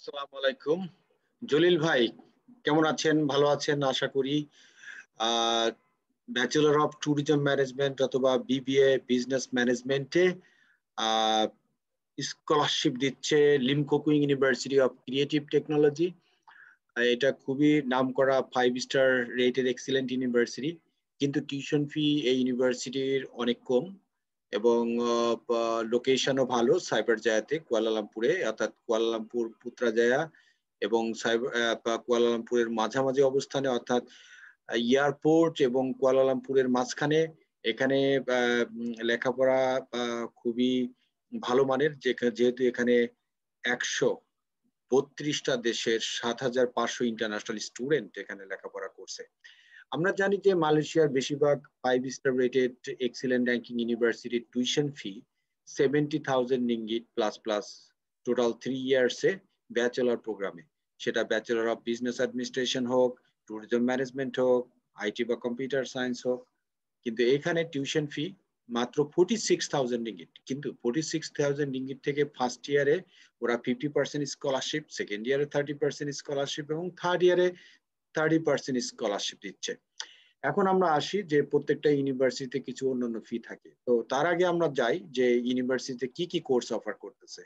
আসসালামু আলাইকুম জলিল ভাই, কেমন আছেন? ভালো আছেন আশা করি। ব্যাচেলর অফ ট্যুরিজম ম্যানেজমেন্ট অথবা বিবিএ বিজনেস ম্যানেজমেন্টে স্কলারশিপ দিচ্ছে Limkokwing university of creative technology. এটা খুবই নামকরা 5 স্টার রেটেড এক্সিলেন্ট ইউনিভার্সিটি, কিন্তু টিউশন ফি এই ইউনিভার্সিটির অনেক কম এবং লোকেশনও ভালো। সাইবার জায়াতে কুয়ালালামপুরে, অর্থাৎ কুয়ালালামপুর পুত্রাজায়া এবং কুয়ালালামপুরের মাঝামাঝি অবস্থানে, অর্থাৎ এয়ারপোর্ট এবং কুয়ালালামপুরের মাঝখানে। এখানে লেখাপড়া খুবই ভালো মানের, যেহেতু এখানে 132টা দেশের 7,500 ইন্টারন্যাশনাল স্টুডেন্ট এখানে লেখাপড়া করছে। আমরা জানি যে মালয়েশিয়ার বেশিরভাগ 5 স্টার রেটেড এক্সিলেন্ট র্যাঙ্কিং ইউনিভার্সিটির tuition fee 70,000 ringgit plus plus total 3 ইয়ার্সে ব্যাচেলর প্রোগ্রামে, সেটা ব্যাচেলর অফ বিজনেস অ্যাডমিনিস্ট্রেশন হোক, ট্যুরিজম ম্যানেজমেন্ট হোক, আইটি বা কম্পিউটার সায়েন্স হোক। কিন্তু এখানে টিউশন ফি মাত্র 46,000 রিঙ্গিট। কিন্তু 46,000 রিঙ্গিট থেকে ফার্স্ট ইয়ারে ওরা 50% স্কলারশিপ, সেকেন্ড ইয়ারে 30% স্কলারশিপ এবং থার্ড ইয়ারে 30% স্কলারশিপ দিচ্ছে। এখন আমরা আসি যে প্রত্যেকটা ইউনিভার্সিটিতে কিছু অন্যান্য ফি থাকে। তো তার আগে আমরা যাই যে ইউনিভার্সিটিতে কি কি কোর্স অফার করতেছে।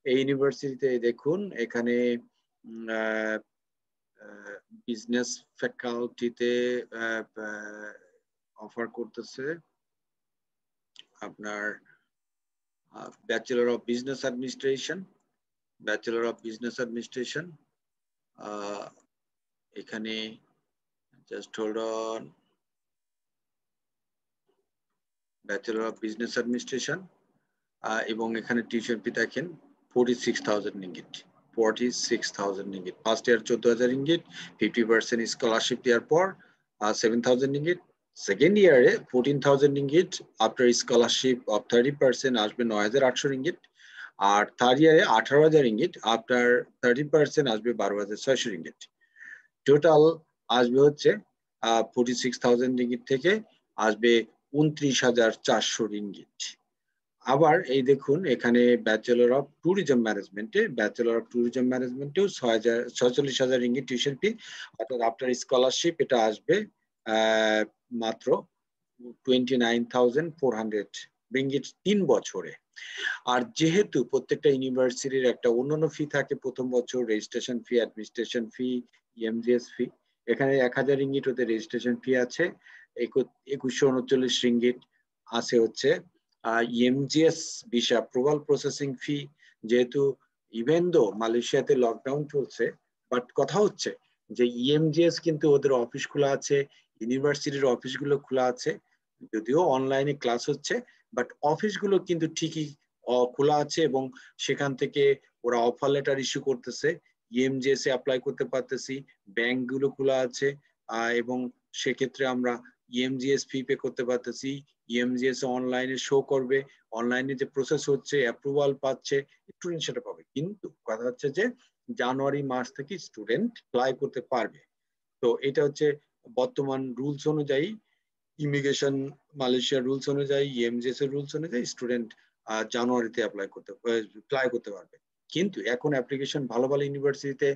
এই ইউনিভার্সিটিতে দেখুন, এখানে বিজনেস ফ্যাকাল্টিতে অফার করতেছে আপনার bachelor of business administration, bachelor of business administration. এখানে just hold on, bachelor of business administration এবং এখানে টিউশন ফি দেখেন 46,000 ringgit. 46,000 ringgit. First year 14,000 ringgit, 50% scholarship দেওয়ার পর 7,000 রিঙ্গিট। সেকেন্ড ইয়ারে 14,000 রিঙ্গিট, আফটার স্কলারশিপ অফ 30% আসবে 9,800 রিঙ্গিট। আর থার্ড ইয়ারে 18,000 ringgit, after 30% আসবে 12,600 রিঙ্গিট। টোটাল আসবে হচ্ছে 46,000 রিঙ্গিট থেকে আসবে 29,400 রিঙ্গিট। আবার এই দেখুন, এখানে ব্যাচেলর অফ ট্যুরিজম ম্যানেজমেন্টে, ব্যাচেলর অফ ট্যুরিজম ম্যানেজমেন্টেও 46,000 রিঙ্গিট টিউশন ফি, অর্থাৎ আফটার স্কলারশিপ এটা আসবে মাত্র 29,400 রিঙ্গিট 3 বছরে। আর যেহেতু প্রত্যেকটা ইউনিভার্সিটির একটা অন্যান্য ফি থাকে, প্রথম বছর রেজিস্ট্রেশন ফি, অ্যাডমিনিস্ট্রেশন ফি, ইএমজিএস ফি। এখানে 1,000 রিঙ্গিট ওদের রেজিস্ট্রেশন ফি আছে, 2,139 রিঙ্গিট আছে হচ্ছে EMGS visa approval processing fee. যেহেতু ইভেন দো মালয়েশিয়াতে লকডাউন চলছে, বাট কথা হচ্ছে যে ইএমজিএস কিন্তু ওদের অফিস খোলা আছে, ইউনিভার্সিটির অফিসগুলো খোলা আছে, যদিও অনলাইনে ক্লাস হচ্ছে, বাট অফিসগুলো কিন্তু ঠিকই খোলা আছে এবং সেখান থেকে ওরা অফার লেটার ইস্যু করতেছে, ইএমজিএস এ অ্যাপ্লাই করতে পারতেছি, ব্যাংকগুলো খোলা আছে এবং সেক্ষেত্রে আমরা ইএমজিএস ফি পে করতে পারতেছি। ইএমজিএস অনলাইনে শো করবে, অনলাইনে যে প্রসেস হচ্ছে, অ্যাপ্রুভাল পাচ্ছে, স্টুডেন্ট সেটা পাবে। কিন্তু কথা হচ্ছে যে জানুয়ারি মাস থেকে স্টুডেন্ট অ্যাপ্লাই করতে পারবে। তো এটা হচ্ছে বর্তমান রুলস অনুযায়ী, ইমিগ্রেশন মালয়েশিয়ার রুলস অনুযায়ী, ইএমজিএস এর রুলস অনুযায়ী স্টুডেন্ট জানুয়ারিতে অ্যাপ্লাই করতে পারবে। কিন্তু এখন অ্যাপ্লিকেশন ভালো ভালো ইউনিভার্সিটিতে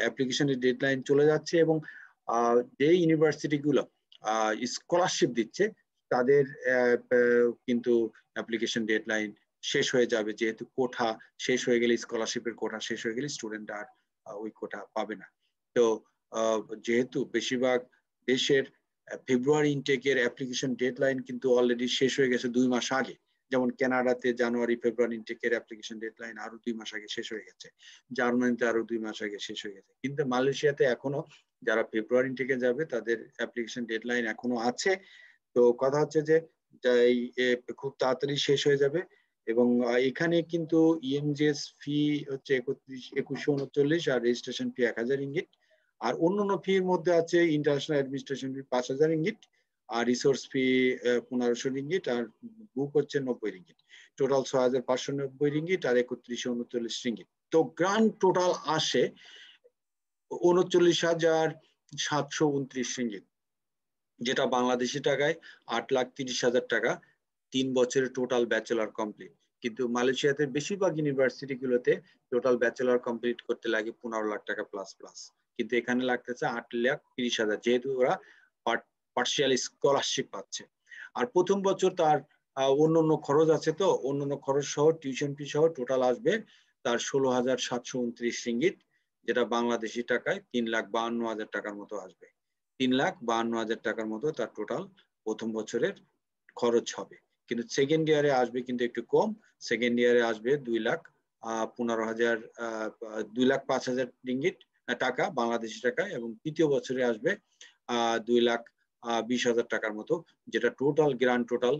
অ্যাপ্লিকেশনের ডেডলাইন চলে যাচ্ছে এবং যে ইউনিভার্সিটি গুলো স্কলারশিপ দিচ্ছে তাদের কিন্তু অ্যাপ্লিকেশন ডেডলাইন শেষ হয়ে যাবে, যেহেতু কোটা শেষ হয়ে গেলে, স্কলারশিপের কোটা শেষ হয়ে গেলে স্টুডেন্ট আর ওই কোটা পাবে না। তো যেহেতু বেশিরভাগ দেশের ফেব্রুয়ারি ইনটেকের অ্যাপ্লিকেশন ডেডলাইন কিন্তু অলরেডি শেষ হয়ে গেছে 2 মাস আগে, যেমন কানাডাতে জানুয়ারি ফেব্রুয়ারি ইনটেকের অ্যাপ্লিকেশন ডেডলাইন আরো 2 মাস আগে শেষ হয়ে গেছে, জার্মানিতে আরো 2 মাস আগে শেষ হয়ে গেছে। কিন্তু মালয়েশিয়াতে এখনো যারা ফেব্রুয়ারি ইনটেকে যাবে তাদের অ্যাপ্লিকেশন ডেডলাইন এখনো আছে। তো কথা হচ্ছে যে খুব তাড়াতাড়ি শেষ হয়ে যাবে এবং এখানে কিন্তু ইএমজিএস ফি হচ্ছে 2,139 আর রেজিস্ট্রেশন ফি 1,000 রিঙ্গিট। আর অন্যান্য ফির মধ্যে আছে ইন্টারন্যাশনাল অ্যাডমিনিস্ট্রেশন ফি 5,000 রিঙ্গিট, আর রিসোর্স ফি 1,500 রিঙ্গিট, আর বুক হচ্ছে 90 রিঙ্গিট। টোটাল 6,590 রিঙ্গিট আর 3,139 রিঙ্গিট। তো গ্রান্ড টোটাল আসে 39,729 রিঙ্গিট, যেটা বাংলাদেশি টাকায় 8,30,000 টাকা। 3 বছরের টোটাল ব্যাচেলর কমপ্লিট। কিন্তু মালয়েশিয়াতে বেশিরভাগ ইউনিভার্সিটি গুলোতে টোটাল ব্যাচেলর কমপ্লিট করতে লাগে 15 লাখ টাকা প্লাস প্লাস, কিন্তু এখানে লাগতেছে 8,30,000, যেহেতু ওরা পার্সিয়াল স্কলারশিপ পাচ্ছে। আর প্রথম বছর তার অন্যান্য খরচ আছে, তো অন্যান্য খরচ সহ টিউশন ফি সহ টোটাল আসবে তার 16,729 রিঙ্গিট, যেটা বাংলাদেশি টাকায় 3,52,000 টাকার মতো আসবে। 3,52,000 টাকার মতো তার টোটাল প্রথম বছরের খরচ হবে। কিন্তু সেকেন্ড ইয়ারে আসবে কিন্তু একটু কম, সেকেন্ড ইয়ারে আসবে 2,15,000 2,05,000 রিঙ্গিট টাকা বাংলাদেশি টাকা, এবং তৃতীয় বছরে আসবে 2,20,000 টাকার মতো, যেটা টোটাল গ্রান্ড টোটাল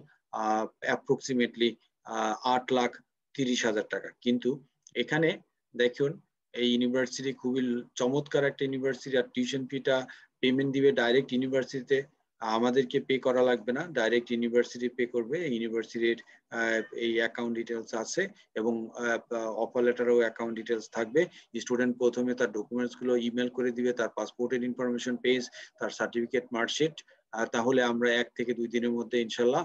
অ্যাপ্রক্সিমেটলি 8,30,000 টাকা। কিন্তু এখানে দেখুন এই ইউনিভার্সিটি খুবই চমৎকার একটা ইউনিভার্সিটি, আর টিউশন ফিটা পেমেন্ট দিবে ডাইরেক্ট ইউনিভার্সিটিতে, আমাদেরকে পে করা লাগবে না, ডাইরেক্ট ইউনিভার্সিটি পে করবে। ইউনিভার্সিটির এই অ্যাকাউন্ট ডিটেলস আছে, এবং অফার লেটারও অ্যাকাউন্ট ডিটেলস থাকবে। স্টুডেন্ট প্রথমে তার ডকুমেন্টস গুলো ইমেল করে দিবে, তার পাসপোর্টের ইনফরমেশন পেজ, তার সার্টিফিকেট, মার্কশিট, তাহলে আমরা 1 থেকে 2 দিনের মধ্যে ইনশাল্লাহ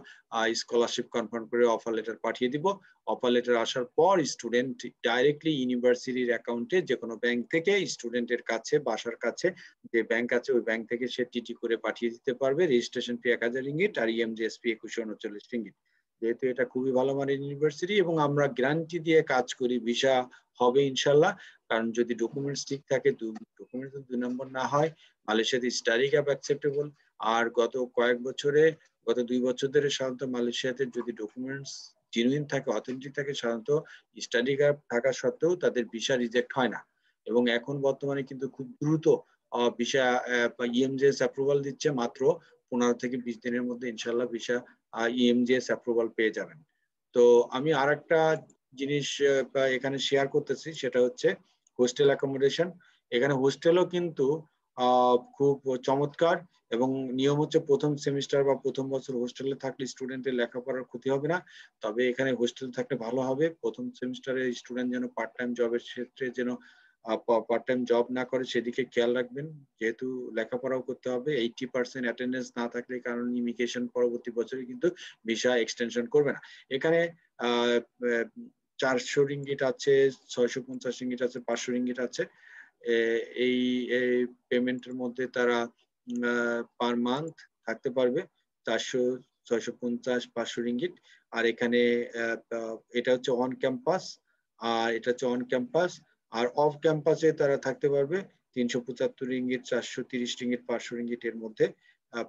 স্কলারশিপ কনফার্ম করে অফার লেটার পাঠিয়ে দিব। অফার লেটার আসার পর স্টুডেন্ট ডাইরেক্টলি ইউনিভার্সিটির অ্যাকাউন্টে যে কোনো ব্যাংক থেকে স্টুডেন্টের কাছে, বাসার কাছে যে ব্যাংক আছে ওই ব্যাংক থেকে সে টিটি করে পাঠিয়ে দিতে পারবে। রেজিস্ট্রেশন ফি 1,000 রিঙ্গিট আর ইএমজিএস ফি 2,139 রিঙ্গিট। যেহেতু এটা খুবই ভালো মানের ইউনিভার্সিটি এবং আমরা গ্যারান্টি দিয়ে কাজ করি, ভিসা হবে ইনশাল্লাহ। কারণ যদি ডকুমেন্টস ঠিক থাকে, ডকুমেন্টস 2 নম্বর না হয়, মালয়েশিয়াতে স্টাডি ক্যাপ অ্যাকসেপ্টেবল। আর গত 2 বছর ধরে সাধারণত মালয়েশিয়াতে যদি ডকুমেন্টস জেনুইন থাকে, অথেন্টিক থাকে, সাধারণত স্টাডি ক্যাপ থাকা সত্ত্বেও তাদের ভিসা রিজেক্ট হয় না। এবং এখন বর্তমানে কিন্তু খুব দ্রুত ভিসা ইএমজিএস অ্যাপ্রুভাল দিচ্ছে, মাত্র 15 থেকে 20 দিনের মধ্যে ইনশাল্লাহ ভিসা ইএমজিএস অ্যাপ্রুভাল পেয়ে যাবেন। তো আমি আরেকটা জিনিস এখানে শেয়ার করতেছি, সেটা হচ্ছে হোস্টেল অ্যাকোমোডেশন। এখানে হোস্টেলও কিন্তু খুব চমৎকার, এবং নিয়ম হচ্ছে প্রথম সেমিস্টার বা প্রথম বছর হোস্টেলে থাকলে স্টুডেন্টের লেখাপড়ার ক্ষতি হবে না। তবে এখানে হোস্টেল থাকলে ভালো হবে, প্রথম সেমিস্টারে স্টুডেন্ট যেন পার্ট টাইম জবের ক্ষেত্রে যেন পার্ট টাইম জব না করে সেদিকে খেয়াল রাখবেন, যেহেতু লেখাপড়াও করতে হবে। 80% অ্যাটেন্ডেন্স না থাকলে কারণ ইমিগ্রেশন পরবর্তী বছরে কিন্তু ভিসা এক্সটেনশন করবে না। এখানে 400 রিঙ্গিট আছে, 650 রিঙ্গিট আছে, 500 রিঙ্গিট আছে। এই পেমেন্টের মধ্যে তারা পার মান্থ থাকতে পারবে 400, 650, 500 রিঙ্গিট। আর এখানে এটা হচ্ছে অন ক্যাম্পাস, আর অফ ক্যাম্পাসে তারা থাকতে পারবে 375 রিঙ্গিট, 430 রিঙ্গিট, 500 রিঙ্গিট এর মধ্যে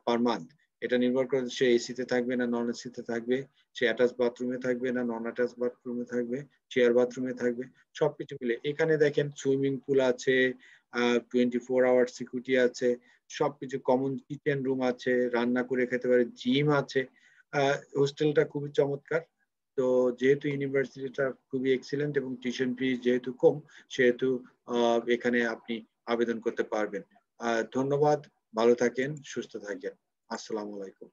পার মান্থ। এটা নির্ভর করে সে এসিতে থাকবে না নন এসিতে থাকবে, সে অ্যাটাচ বাথরুমে থাকবে না নন অ্যাটাচ বাথরুমে থাকবে, শেয়ার বাথরুমে থাকবে, সবকিছু মিলে। এখানে দেখেন সুইমিং পুল আছে, 24 আওয়ার সিকিউরিটি আছে, সবকিছু, কমন কিচেন রুম আছে, রান্না করে খেতে পারে, জিম আছে। হোস্টেলটা খুবই চমৎকার। তো যেহেতু ইউনিভার্সিটিটা খুবই এক্সিলেন্ট এবং টিউশন ফি যেহেতু কম, সেহেতু এখানে আপনি আবেদন করতে পারবেন। ধন্যবাদ, ভালো থাকেন, সুস্থ থাকেন। আসসালামু আলাইকুম।